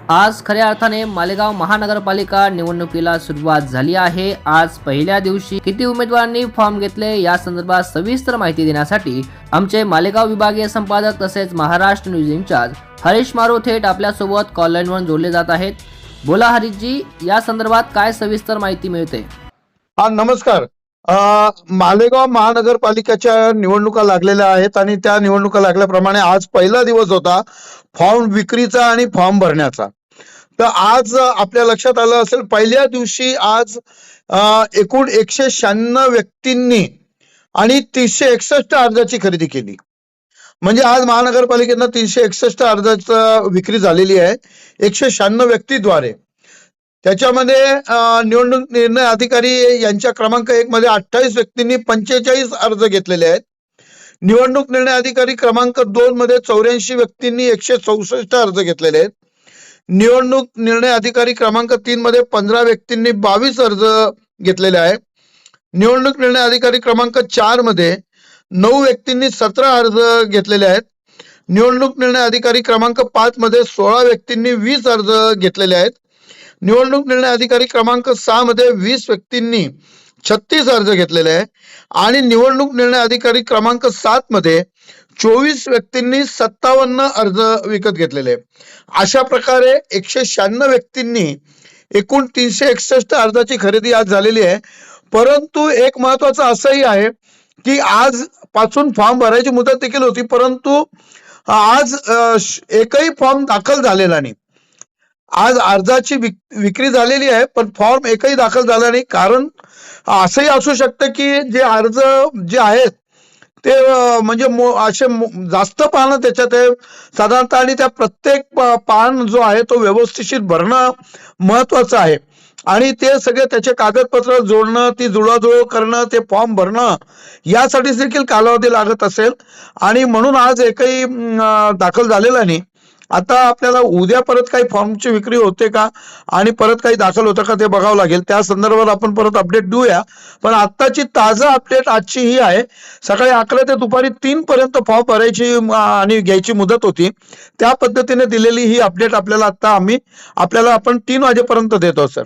आज खऱ्या अर्थाने मालेगाव महानगरपालिका निवडणुकीला सुरुवात झाली आहे। आज पहिल्या दिवशी किती उमेदवारांनी फॉर्म घेतले या संदर्भात सविस्तर माहिती देण्यासाठी आमचे मालेगाव विभागीय संपादक तसेच महाराष्ट्र न्यूज इंचार्ज हरीश मारू थेट आपल्या सोबत कॉल लाईनवर जोडले जात आहेत। बोला हरीशजी, या संदर्भात काय सविस्तर माहिती मिळते? नमस्कार। मालेगाव महानगरपालिकेच्या निवडणुका लागलेल्या आहेत आणि त्या निवडणुका लागल्याप्रमाणे आज पहिला दिवस होता फॉर्म विक्रीचा आणि फॉर्म भरण्याचा। तर आज आपल्या लक्षात आलं असेल, पहिल्या दिवशी आज एकूण 196 व्यक्तींनी आणि 361 अर्जाची खरेदी केली। म्हणजे आज महानगरपालिकेनं 361 अर्जाची विक्री झालेली आहे 196 व्यक्तीद्वारे। त्याच्यामध्ये निवडणूक निर्णय अधिकारी यांच्या क्रमांक 1 मध्ये 28 व्यक्तींनी 45 अर्ज घेतलेले आहेत। निवडणूक निर्णय अधिकारी क्रमांक 2 मध्ये 84 व्यक्तींनी 164 अर्ज घेतलेले आहेत। निवडणूक निर्णय अधिकारी क्रमांक 3 मध्ये 15 व्यक्तींनी 22 अर्ज घेतलेले आहेत। निवडणूक निर्णय अधिकारी क्रमांक 4 मध्ये 9 व्यक्तींनी 17 अर्ज घेतलेले आहेत। निवडणूक निर्णय अधिकारी क्रमांक 5 मध्ये 16 व्यक्तींनी 20 अर्ज घेतलेले आहेत। निवडणूक निर्णय अधिकारी क्रमांक 6 मध्ये 20 व्यक्तींनी 36 अर्ज घेतलेले आहे आणि निवडणूक निर्णय अधिकारी क्रमांक 7 मध्ये 24 व्यक्तींनी 57 अर्ज विकत घेतलेले आहे। अशा प्रकारे 196 व्यक्तींनी एकूण 361 अर्जाची खरेदी आज झालेली आहे। परंतु एक महत्वाचं असंही आहे की आज पासून फॉर्म भरायची मुदत देखील होती, परंतु आज एकही फॉर्म दाखल झालेला नाही। आज अर्जाची विक्री झालेली आहे पण फॉर्म एकही दाखल झाला नाही। कारण असंही असू शकतं की जे अर्ज जे आहेत ते म्हणजे असे जास्त पाहणं त्याच्यात आहे साधारणतः, आणि त्या प्रत्येक पान जो आहे तो व्यवस्थित भरणं महत्वाचं आहे आणि ते सगळे त्याचे कागदपत्र जोडणं, ती जुळवाजुळव करणं, ते फॉर्म भरणं यासाठी देखील कालावधी लागत असेल आणि म्हणून आज एकही दाखल झालेला नाही। आता आपल्याला उद्या परत काही फॉर्मची विक्री होते का आणि परत काही दाखल होतं का ते बघावं लागेल। त्या संदर्भात आपण परत अपडेट देऊया। पण आत्ताची ताजा अपडेट आजची ही आहे, सकाळी 11 ते दुपारी 3 पर्यंत फॉर्म भरायची आणि घ्यायची मुदत होती। त्या पद्धतीने दिलेली ही अपडेट आपल्याला आपण 3 वाजेपर्यंत देतो सर।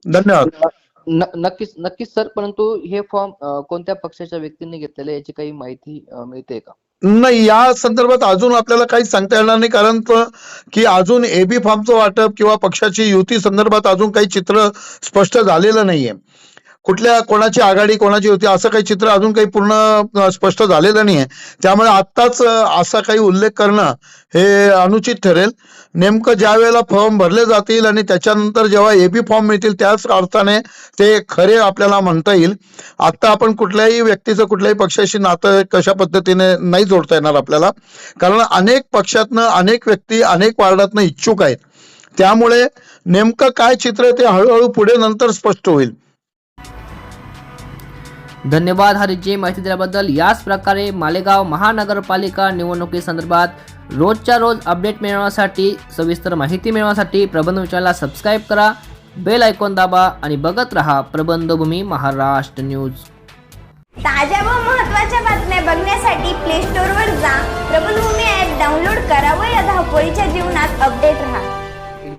धन्यवाद। नक्कीच सर, परंतु हे फॉर्म कोणत्या पक्षाच्या व्यक्तींनी घेतलेले याची काही माहिती मिळते का? नाही, या संदर्भात अजून आपल्याला काही सांगता येणार नाही, कारण की अजून एबी फॉर्मचं वाटप किंवा पक्षाची युती संदर्भात अजून काही चित्र स्पष्ट झालेलं नाहीये। कुठल्या कोणाची आघाडी कोणाची युती असं काही चित्र अजून काही पूर्ण स्पष्ट झालेलं नाहीये। त्यामुळे आत्ताच असा काही उल्लेख करणं हे अनुचित ठरेल। नेमकं ज्या वेळेला फॉर्म भरले जातील आणि त्याच्यानंतर जेव्हा एबी फॉर्म मिळतील त्याच अर्थाने ते खरे आपल्याला म्हणता येईल। आता आपण कुठल्याही व्यक्तीचं कुठल्याही पक्षाशी नातं कशा पद्धतीने नाही जोडता येणार आपल्याला, कारण अनेक पक्षातनं अनेक व्यक्ती अनेक वार्डातनं इच्छुक आहेत। त्यामुळे नेमकं काय चित्र ते हळूहळू पुढे नंतर स्पष्ट होईल। धन्यवाद हरीशजी माहिती दिल्याबद्दल। याच प्रकारे मालेगाव महानगरपालिका निवडणुकीसंदर्भात रोजच्या रोज अपडेट मिळवण्यासाठी, सविस्तर माहिती मिळवण्यासाठी प्रबंध चॅनलला सबस्क्राईब करा, बेल आयकॉन दाबा आणि बघत रहा प्रबंधभूमी महाराष्ट्र न्यूज। ताज्या व महत्त्वाच्या बातम्या बघण्यासाठी प्ले स्टोअरवर जा, प्रबंधभूमी ॲप डाउनलोड करा व या धावपळीच्या जीवनात अपडेट रहा।